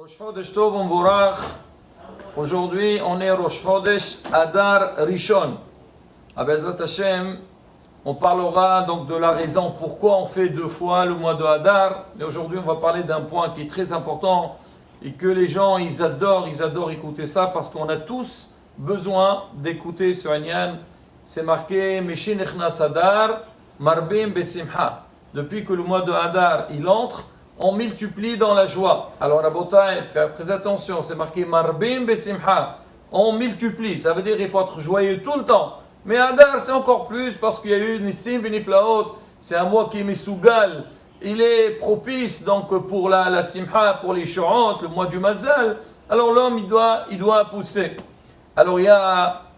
Rosh Chodesh Tov Umvorach. Aujourd'hui, on est Rosh Chodesh Adar Rishon. À Bezrat Hashem, on parlera donc de la raison pourquoi on fait deux fois le mois de Adar. Et aujourd'hui, on va parler d'un point qui est très important et que les gens, ils adorent écouter ça parce qu'on a tous besoin d'écouter ce Anyan. C'est marqué Meshin Echnas Adar, Marbim Besimha. Depuis que le mois de Adar, il entre, on multiplie dans la joie. Alors, Rabotai, faire très attention, c'est marqué Marbim Besimha. On multiplie, ça veut dire qu'il faut être joyeux tout le temps. Mais Adar, c'est encore plus parce qu'il y a eu Nissim Viniflaot, c'est un mois qui est Mesougal. Il est propice donc pour la Simha, pour les Shorant, le mois du Mazal. Alors l'homme, il doit pousser. Alors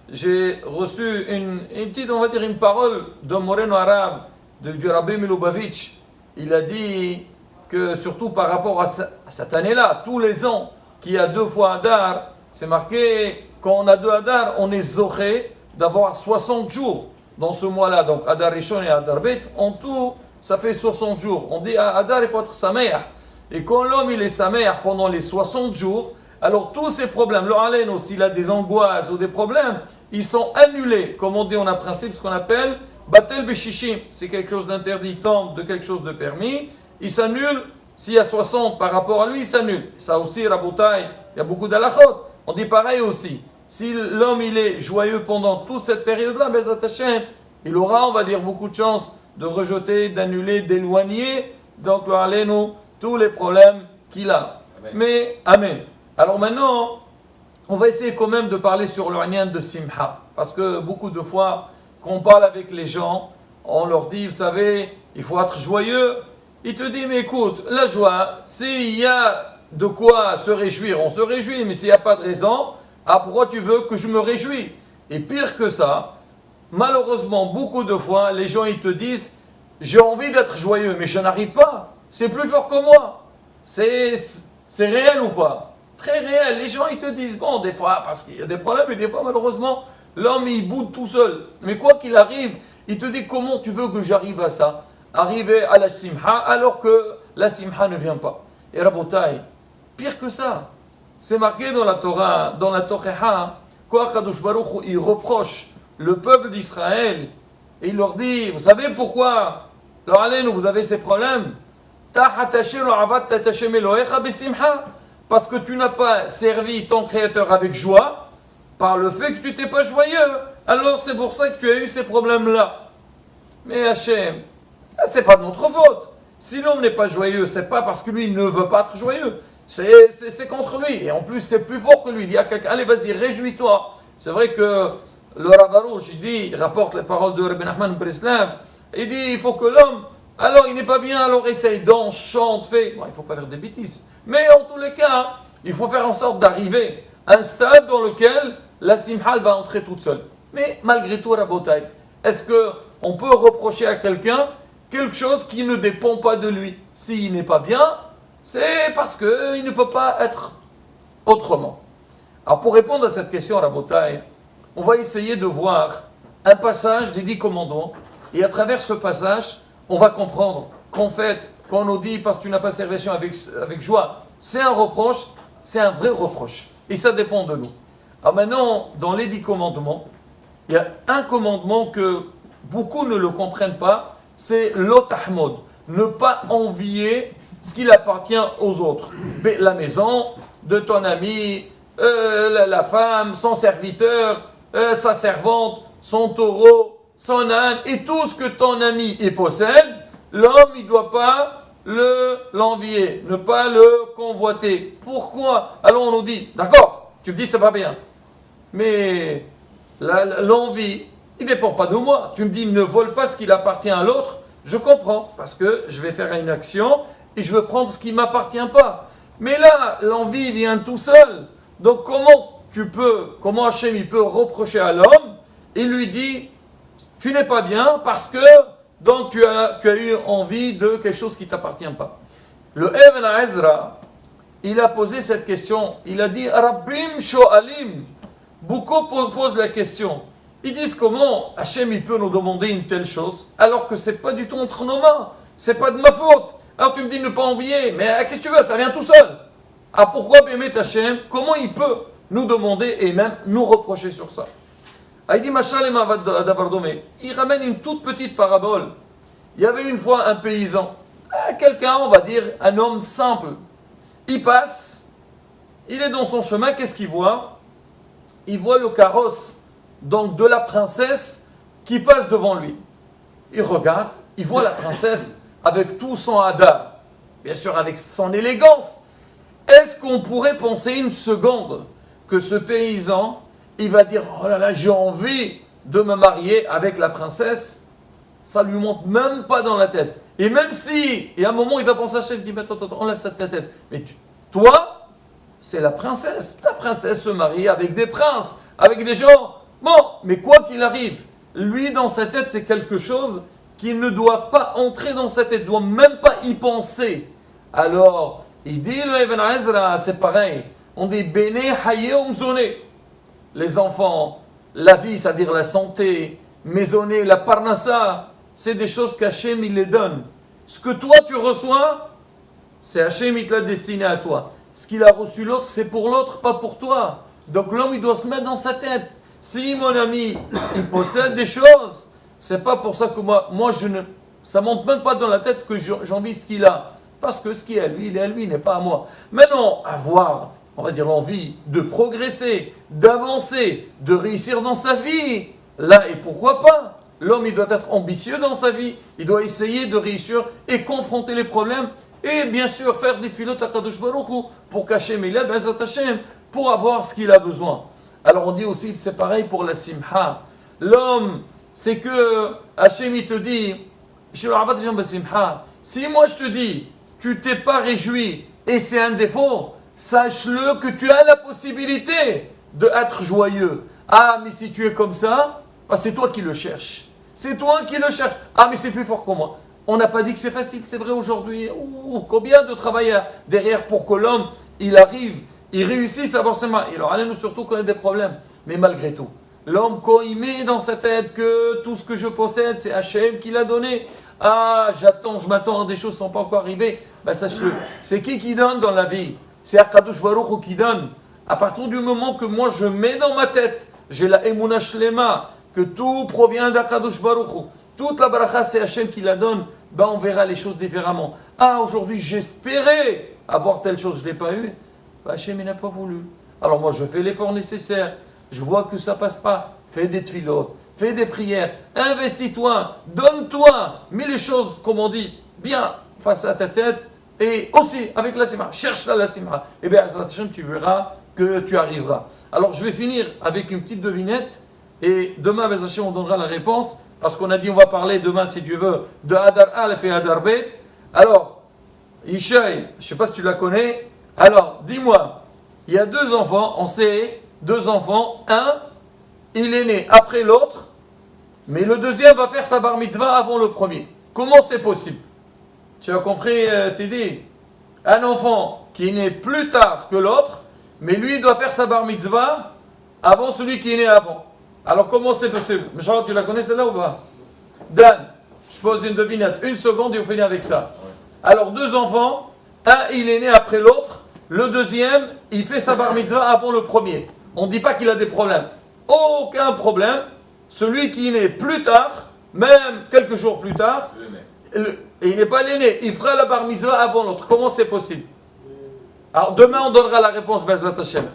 j'ai reçu une petite, on va dire, une parole d'un Moreno arabe, du Rabbi Milubavitch. Il a dit que surtout par rapport à cette année-là, tous les ans qu'il y a deux fois Adar, c'est marqué, quand on a deux Adar, on est zoché d'avoir 60 jours dans ce mois-là. Donc Adar Rishon et Adar Bet, en tout, ça fait 60 jours. On dit à Adar, il faut être sameach. Et quand l'homme il est sameach pendant les 60 jours, alors tous ces problèmes, le halen s'il a des angoisses ou des problèmes, ils sont annulés. Comme on dit, on a un principe, ce qu'on appelle Batel Beshishim. C'est quelque chose d'interdit, tente de quelque chose de permis. Il s'annule, s'il y a 60 par rapport à lui, il s'annule. Ça aussi, Rabotai, il y a beaucoup d'halachot. On dit pareil aussi. Si l'homme il est joyeux pendant toute cette période-là, Bezrat Hashem, il aura, on va dire, beaucoup de chance de rejeter, d'annuler, d'éloigner, donc le Alenu, tous les problèmes qu'il a. Amen. Mais, Amen. Alors maintenant, on va essayer quand même de parler sur le Anyan de Simha. Parce que beaucoup de fois, quand on parle avec les gens, on leur dit, vous savez, il faut être joyeux. Il te dit, mais écoute, la joie, s'il y a de quoi se réjouir, on se réjouit, mais s'il n'y a pas de raison, pourquoi tu veux que je me réjouis? Et pire que ça, malheureusement, beaucoup de fois, les gens ils te disent, j'ai envie d'être joyeux, mais je n'arrive pas. C'est plus fort que moi. C'est réel ou pas? Très réel. Les gens ils te disent, bon, des fois, parce qu'il y a des problèmes, et des fois, malheureusement, l'homme il boude tout seul. Mais quoi qu'il arrive, il te dit, comment tu veux que j'arrive à ça? Arriver à la simha, alors que la simha ne vient pas. Et Rabotai, pire que ça. C'est marqué dans la Torah, dans la Torah, qu'Akadosh Baruch Hu, il reproche le peuple d'Israël et il leur dit, vous savez pourquoi, vous avez ces problèmes? Parce que tu n'as pas servi ton Créateur avec joie, par le fait que tu n'étais pas joyeux. Alors c'est pour ça que tu as eu ces problèmes-là. Mais Hachem, c'est pas de notre faute. Si l'homme n'est pas joyeux, c'est pas parce que lui ne veut pas être joyeux. C'est contre lui. Et en plus, c'est plus fort que lui. Il dit à quelqu'un, allez, vas-y, réjouis-toi. C'est vrai que le Rav Arush, il rapporte les paroles de Rabbi Nachman Breslav. Il dit, il faut que l'homme, alors il n'est pas bien, alors essaye, danse, chante, fait. Bon, il ne faut pas faire des bêtises. Mais en tous les cas, il faut faire en sorte d'arriver à un stade dans lequel la simha va entrer toute seule. Mais malgré tout, Rabotai, est-ce qu'on peut reprocher à quelqu'un quelque chose qui ne dépend pas de lui? S'il n'est pas bien, c'est parce qu'il ne peut pas être autrement. Alors pour répondre à cette question, Rabotai, on va essayer de voir un passage des 10 commandements. Et à travers ce passage, on va comprendre qu'en fait, quand on nous dit parce que tu n'as pas servi avec joie, c'est un reproche, c'est un vrai reproche. Et ça dépend de nous. Alors maintenant, dans les 10 commandements, il y a un commandement que beaucoup ne le comprennent pas, c'est l'otahmod, ne pas envier ce qu'il appartient aux autres. La maison de ton ami, la femme, son serviteur, sa servante, son taureau, son âne, et tout ce que ton ami possède, l'homme il ne doit pas l'envier, ne pas le convoiter. Pourquoi? Alors on nous dit, d'accord, tu me dis c'est pas bien, mais l'envie, il ne dépend pas de moi. Tu me dis ne vole pas ce qu'il appartient à l'autre, je comprends, parce que je vais faire une action et je veux prendre ce qui ne m'appartient pas. Mais là, l'envie vient tout seul. Donc comment Hachem il peut reprocher à l'homme? Il lui dit, tu n'es pas bien parce que donc tu as eu envie de quelque chose qui ne t'appartient pas. Le Ibn Ezra, il a posé cette question. Il a dit, Rabbim Shoalim. Beaucoup posent la question. Ils disent comment Hachem il peut nous demander une telle chose alors que ce n'est pas du tout entre nos mains. Ce n'est pas de ma faute. Alors tu me dis de ne pas envier. Mais qu'est-ce que tu veux? Ça vient tout seul. Ah, pourquoi Bémet Hachem? Comment il peut nous demander et même nous reprocher sur ça? Il dit Machal et Davardome. Il ramène une toute petite parabole. Il y avait une fois un paysan, quelqu'un, on va dire, un homme simple. Il passe, il est dans son chemin, qu'est-ce qu'il voit? Il voit le carrosse donc de la princesse qui passe devant lui. Il regarde, il voit la princesse avec tout son hadar, bien sûr avec son élégance. Est-ce qu'on pourrait penser une seconde que ce paysan, il va dire « Oh là là, j'ai envie de me marier avec la princesse », ça lui monte même pas dans la tête. Et même si, et à un moment, il va penser à ça, il dit « Attends, enlève ça de ta tête. » Mais toi, c'est la princesse. La princesse se marie avec des princes, avec des gens. Bon, mais quoi qu'il arrive, lui, dans sa tête, c'est quelque chose qui ne doit pas entrer dans sa tête, ne doit même pas y penser. Alors, il dit le Ibn Ezra, c'est pareil. On dit Bene Haye Omzone. Les enfants, la vie, c'est-à-dire la santé, maisonnée, la parnassa, c'est des choses qu'Hachem il les donne. Ce que toi tu reçois, c'est Hachem il te l'a destiné à toi. Ce qu'il a reçu l'autre, c'est pour l'autre, pas pour toi. Donc l'homme il doit se mettre dans sa tête. Si mon ami, il possède des choses, c'est pas pour ça que moi je ne, ça monte même pas dans la tête que j'envie ce qu'il a. Parce que ce qui est à lui, il est à lui, il n'est pas à moi. Maintenant, avoir, on va dire, l'envie de progresser, d'avancer, de réussir dans sa vie, là, et pourquoi pas? L'homme, il doit être ambitieux dans sa vie, il doit essayer de réussir et confronter les problèmes, et bien sûr, faire des tefilot à Kadosh Baruch Hu pour cacher Milad, Bezrat Hashem, pour avoir ce qu'il a besoin. Alors on dit aussi, c'est pareil pour la simha. L'homme, c'est que Hashem, il te dit, si moi je te dis, tu t'es pas réjoui et c'est un défaut, sache-le que tu as la possibilité d'être joyeux. Ah, mais si tu es comme ça, bah, c'est toi qui le cherches. C'est toi qui le cherches. Ah, mais c'est plus fort que moi. On n'a pas dit que c'est facile, c'est vrai aujourd'hui. Combien de travail derrière pour que l'homme, il arrive, il réussisse à avoir ses mains. Alors, allez-nous surtout connaître des problèmes. Mais malgré tout, l'homme, quand il met dans sa tête que tout ce que je possède, c'est Hachem qui l'a donné. Ah, je m'attends à des choses qui ne sont pas encore arrivées. Ben, sache-le, c'est qui donne dans la vie? C'est Akadosh Baruch Hu qui donne. À partir du moment que moi je mets dans ma tête, j'ai la Emunah Shlema, que tout provient d'Akadosh Baruch Hu, toute la bracha c'est Hachem qui la donne, ben on verra les choses différemment. Ah, aujourd'hui j'espérais avoir telle chose, je ne l'ai pas eu, ben Hachem il n'a pas voulu. Alors moi je fais l'effort nécessaire, je vois que ça ne passe pas, fais des tefilot, fais des prières, investis-toi, donne-toi, mets les choses, comme on dit, bien face à ta tête, et aussi avec la simra, cherche la simra. Et bien, tu verras que tu arriveras. Alors, je vais finir avec une petite devinette. Et demain, on donnera la réponse. Parce qu'on a dit, on va parler demain, si Dieu veut, de Hadar Aleph et Hadar Bet. Alors, Ishaï, je ne sais pas si tu la connais. Alors, dis-moi, il y a deux enfants, on sait, deux enfants. Un, il est né après l'autre. Mais le deuxième va faire sa bar mitzvah avant le premier. Comment c'est possible? Tu as compris, Teddy? Un enfant qui est né plus tard que l'autre, mais lui, il doit faire sa bar mitzvah avant celui qui est né avant. Alors, comment c'est possible? Charles, tu la connais celle-là ou pas? Dan, je pose une devinette. Une seconde et on finit avec ça. Alors, deux enfants. Un, il est né après l'autre. Le deuxième, il fait sa bar mitzvah avant le premier. On ne dit pas qu'il a des problèmes. Aucun problème. Celui qui est né plus tard, même quelques jours plus tard, et il n'est pas l'aîné, il fera la bar mitzvah avant l'autre. Comment c'est possible? Alors demain on donnera la réponse, Bezrat Hashem.